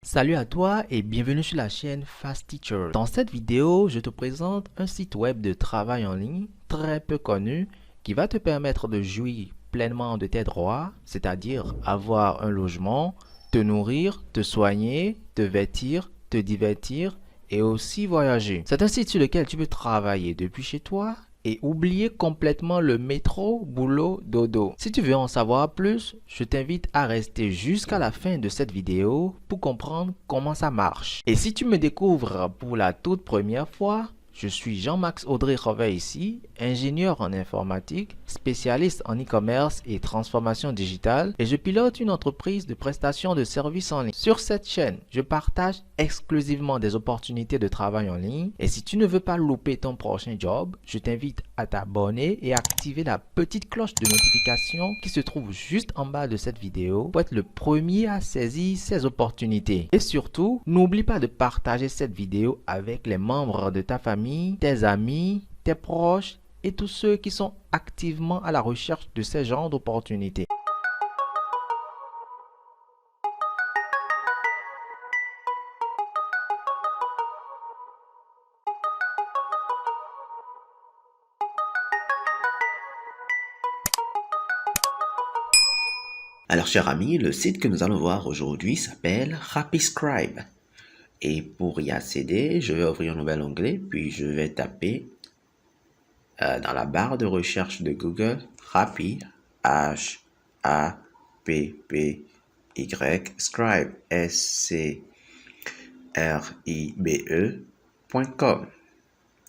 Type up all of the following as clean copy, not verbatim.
Salut à toi et bienvenue sur la chaîne Fast Teacher. Dans cette vidéo, je te présente un site web de travail en ligne très peu connu qui va te permettre de jouir pleinement de tes droits, c'est-à-dire avoir un logement, te nourrir, te soigner, te vêtir, te divertir et aussi voyager. C'est un site sur lequel tu peux travailler depuis chez toi et oublier complètement le métro, boulot, dodo. Si tu veux en savoir plus, je t'invite à rester jusqu'à la fin de cette vidéo pour comprendre comment ça marche. Et si tu me découvres pour la toute première fois, je suis Jean-Max Audrey Rovet ici, ingénieur en informatique, spécialiste en e-commerce et transformation digitale et je pilote une entreprise de prestation de services en ligne. Sur cette chaîne, je partage exclusivement des opportunités de travail en ligne et si tu ne veux pas louper ton prochain job, je t'invite à t'abonner et activer la petite cloche de notification qui se trouve juste en bas de cette vidéo pour être le premier à saisir ces opportunités. Et surtout, n'oublie pas de partager cette vidéo avec les membres de ta famille, tes amis, tes proches et tous ceux qui sont activement à la recherche de ces genres d'opportunités. Alors, cher ami, le site que nous allons voir aujourd'hui s'appelle HappyScribe. Et pour y accéder, je vais ouvrir un nouvel onglet, puis je vais taper dans la barre de recherche de Google Happy, H-A-P-P-Y, Scribe, S-C-R-I-B-E.com.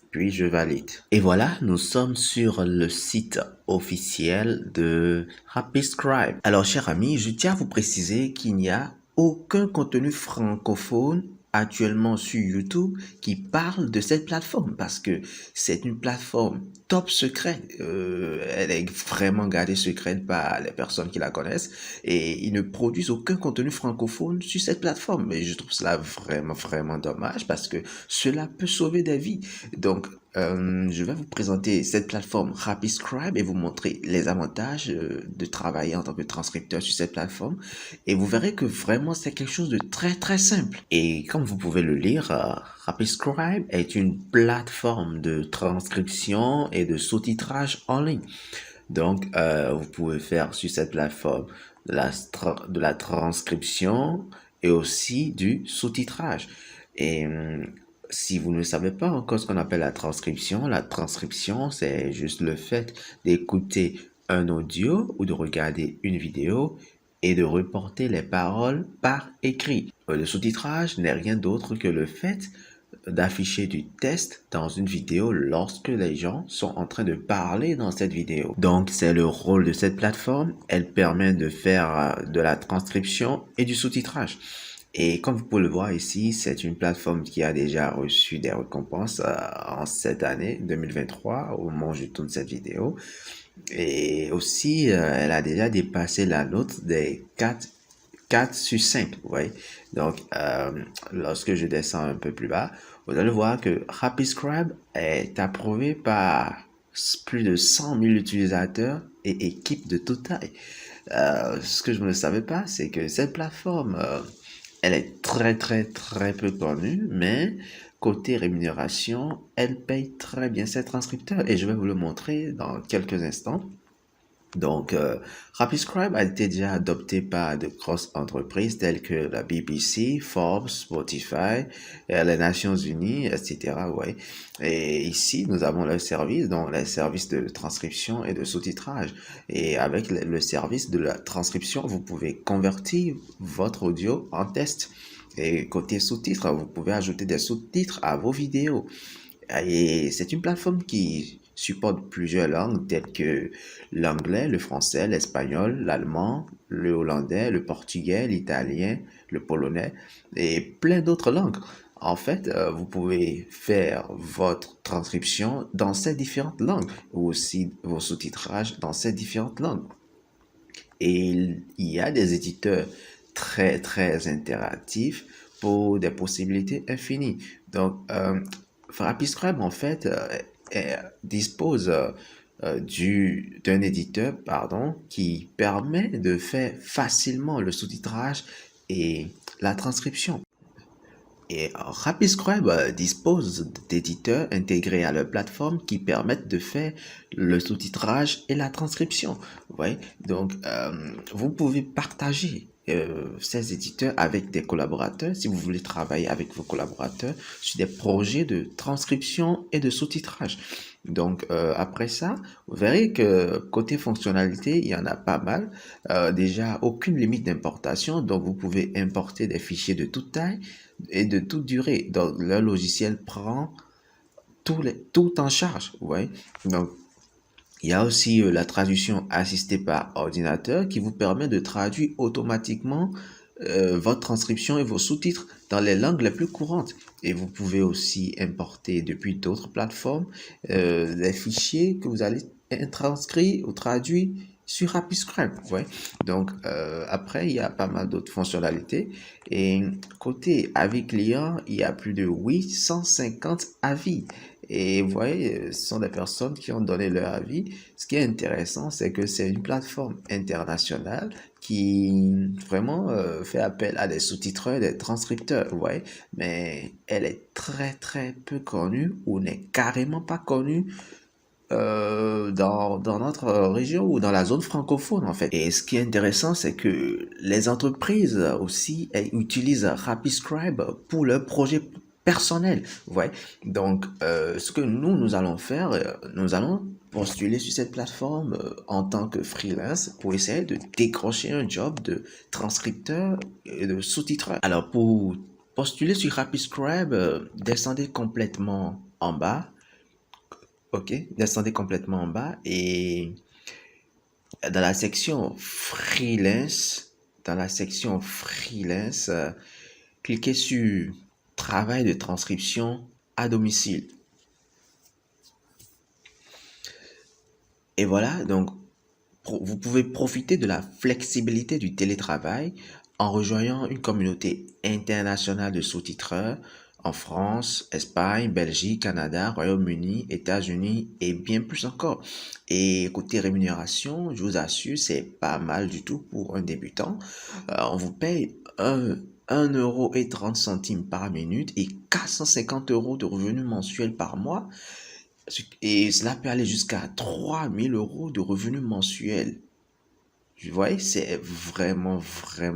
Puis je valide. Et voilà, nous sommes sur le site officiel de HappyScribe. Alors, cher ami, je tiens à vous préciser qu'il n'y a aucun contenu francophone actuellement sur YouTube qui parle de cette plateforme parce que c'est une plateforme top secrète. Elle est vraiment gardée secrète par les personnes qui la connaissent et ils ne produisent aucun contenu francophone sur cette plateforme. Et je trouve cela vraiment dommage parce que cela peut sauver des vies. Donc, je vais vous présenter cette plateforme HappyScribe et vous montrer les avantages de travailler en tant que transcripteur sur cette plateforme. Et vous verrez que vraiment c'est quelque chose de très simple. Et comme vous pouvez le lire, HappyScribe est une plateforme de transcription et de sous-titrage en ligne. Donc, vous pouvez faire sur cette plateforme de la transcription et aussi du sous-titrage. Et si vous ne savez pas encore ce qu'on appelle la transcription, c'est juste le fait d'écouter un audio ou de regarder une vidéo et de reporter les paroles par écrit. Le sous-titrage n'est rien d'autre que le fait d'afficher du texte dans une vidéo lorsque les gens sont en train de parler dans cette vidéo. Donc, c'est le rôle de cette plateforme. Elle permet de faire de la transcription et du sous-titrage. Et comme vous pouvez le voir ici, c'est une plateforme qui a déjà reçu des récompenses en cette année 2023 au moment où je tourne cette vidéo. Et aussi, elle a déjà dépassé la note des 4 sur 5. Vous voyez? Donc, lorsque je descends un peu plus bas, vous allez voir que HappyScribe est approuvé par plus de 100 000 utilisateurs et équipes de toute taille. Ce que je ne savais pas, c'est que cette plateforme, elle est très peu connue, mais côté rémunération, elle paye très bien ses transcripteurs et je vais vous le montrer dans quelques instants. Donc, HappyScribe a été déjà adopté par de grosses entreprises telles que la BBC, Forbes, Spotify, les Nations Unies, etc. Ouais. Et ici, nous avons le service, donc les services de transcription et de sous-titrage. Et avec le service de la transcription, vous pouvez convertir votre audio en texte. Et côté sous-titres, vous pouvez ajouter des sous-titres à vos vidéos. Et c'est une plateforme qui supporte plusieurs langues telles que l'anglais, le français, l'espagnol, l'allemand, le hollandais, le portugais, l'italien, le polonais et plein d'autres langues. En fait, vous pouvez faire votre transcription dans ces différentes langues ou aussi vos sous-titrages dans ces différentes langues. Et il y a des éditeurs très interactifs pour des possibilités infinies. Donc, HappyScribe, en fait, dispose d'un éditeur, qui permet de faire facilement le sous-titrage et la transcription. Et Rapiscribe dispose d'éditeurs intégrés à leur plateforme qui permettent de faire le sous-titrage et la transcription. Vous voyez? Donc, vous pouvez partager ces éditeurs avec des collaborateurs si vous voulez travailler avec vos collaborateurs sur des projets de transcription et de sous-titrage. Donc, après ça, vous verrez que côté fonctionnalité, il y en a pas mal. Déjà, aucune limite d'importation, donc vous pouvez importer des fichiers de toute taille et de toute durée. Donc, le logiciel prend tout en charge. Vous voyez? Donc, il y a aussi la traduction assistée par ordinateur qui vous permet de traduire automatiquement votre transcription et vos sous-titres dans les langues les plus courantes. Et vous pouvez aussi importer depuis d'autres plateformes les fichiers que vous allez transcrire ou traduire sur Rapiscribe. Ouais. Donc, après, il y a pas mal d'autres fonctionnalités. Et côté avis client, il y a plus de 850 avis. Et vous voyez, ce sont des personnes qui ont donné leur avis. Ce qui est intéressant, c'est que c'est une plateforme internationale qui vraiment fait appel à des sous-titreurs, des transcripteurs, vous voyez. Mais elle est très très peu connue ou n'est carrément pas connue dans notre région ou dans la zone francophone en fait. Et ce qui est intéressant, c'est que les entreprises aussi utilisent Rapiscribe pour leurs projets personnels. Vous voyez. Donc, ce que nous allons faire, nous allons postuler sur cette plateforme en tant que freelance pour essayer de décrocher un job de transcripteur et de sous-titreur. Alors, pour postuler sur Rapiscribe, descendez complètement en bas. Ok, descendez complètement en bas et dans la section freelance, cliquez sur travail de transcription à domicile. Et voilà, donc vous pouvez profiter de la flexibilité du télétravail en rejoignant une communauté internationale de sous-titreurs en France, Espagne, Belgique, Canada, Royaume-Uni, États-Unis et bien plus encore. Et côté rémunération, je vous assure, c'est pas mal du tout pour un débutant. On vous paye 1,30 € par minute et 450 € de revenus mensuels par mois. Et cela peut aller jusqu'à 3000 € de revenus mensuels. Vous voyez, c'est vraiment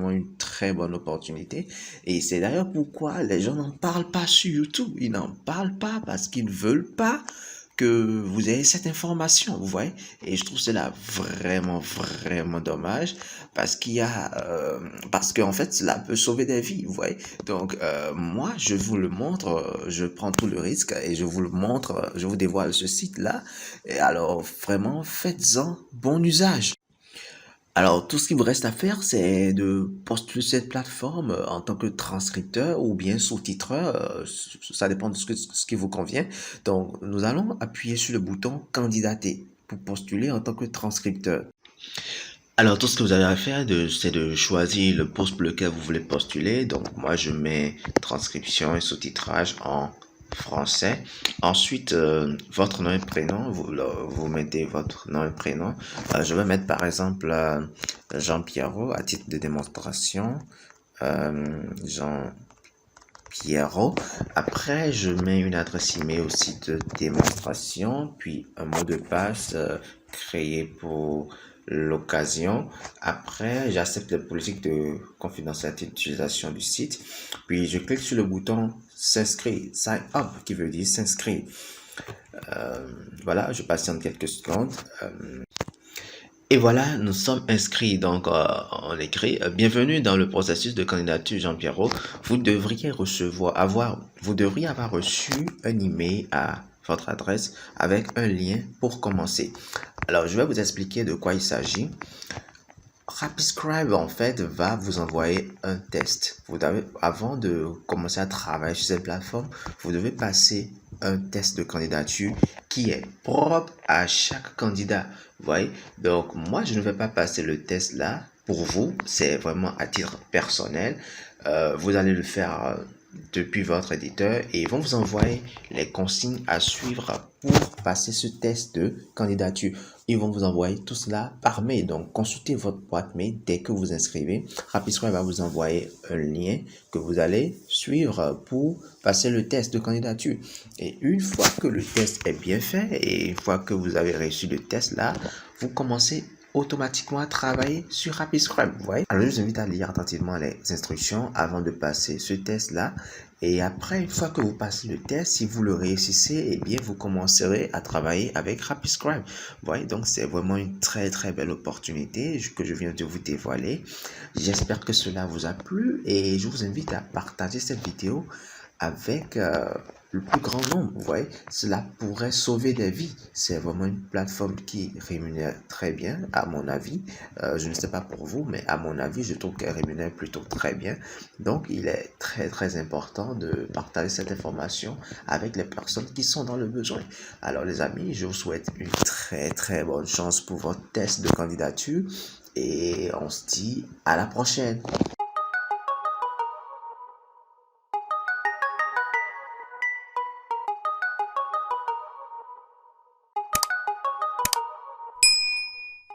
une très bonne opportunité. Et c'est d'ailleurs pourquoi les gens n'en parlent pas sur YouTube. Ils n'en parlent pas parce qu'ils ne veulent pas que vous ayez cette information, vous voyez. Et je trouve cela vraiment dommage parce parce qu'en fait, cela peut sauver des vies, vous voyez. Donc, moi, je vous le montre, je prends tout le risque et je vous le montre, je vous dévoile ce site-là. Et alors, vraiment, faites-en bon usage. Alors, tout ce qu'il vous reste à faire, c'est de postuler cette plateforme en tant que transcripteur ou bien sous-titreur. Ça dépend de ce qui vous convient. Donc, nous allons appuyer sur le bouton candidater pour postuler en tant que transcripteur. Alors, tout ce que vous avez à faire, c'est de choisir le poste pour lequel vous voulez postuler. Donc, moi, je mets transcription et sous-titrage en français. Ensuite, votre nom et prénom, vous mettez votre nom et prénom. Je vais mettre par exemple Jean Pierrot à titre de démonstration. Jean Pierrot. Après, je mets une adresse email aussi de démonstration, puis un mot de passe créé pour l'occasion. Après, j'accepte les politiques de confidentialité d'utilisation du site. Puis, je clique sur le bouton s'inscrire, sign up, qui veut dire s'inscrire. Voilà, je patiente quelques secondes. Et voilà, nous sommes inscrits. Donc, on écrit bienvenue dans le processus de candidature Jean Pierrot. Vous devriez avoir reçu un email à votre adresse avec un lien pour commencer. Alors, je vais vous expliquer de quoi il s'agit. Rapiscribe, en fait, va vous envoyer un test. Avant de commencer à travailler sur cette plateforme, vous devez passer un test de candidature qui est propre à chaque candidat. Vous voyez? Donc, moi, je ne vais pas passer le test là. Pour vous, c'est vraiment à titre personnel. Vous allez le faire depuis votre éditeur et ils vont vous envoyer les consignes à suivre pour passer ce test de candidature. Ils vont vous envoyer tout cela par mail. Donc, consultez votre boîte mail dès que vous inscrivez. RapidScribe va vous envoyer un lien que vous allez suivre pour passer le test de candidature. Et une fois que le test est bien fait et une fois que vous avez réussi le test là, vous commencez automatiquement à travailler sur RapidScribe. Vous voyez? Alors, je vous invite à lire attentivement les instructions avant de passer ce test-là. Et après, une fois que vous passez le test, si vous le réussissez, eh bien, vous commencerez à travailler avec RapidScribe. Vous voyez? Donc, c'est vraiment une très, très belle opportunité que je viens de vous dévoiler. J'espère que cela vous a plu et je vous invite à partager cette vidéo avec le plus grand nombre. Vous voyez, cela pourrait sauver des vies. C'est vraiment une plateforme qui rémunère très bien, à mon avis. Je ne sais pas pour vous, mais à mon avis, je trouve qu'elle rémunère plutôt très bien. Donc, il est très, très important de partager cette information avec les personnes qui sont dans le besoin. Alors, les amis, je vous souhaite une très, très bonne chance pour votre test de candidature et on se dit à la prochaine.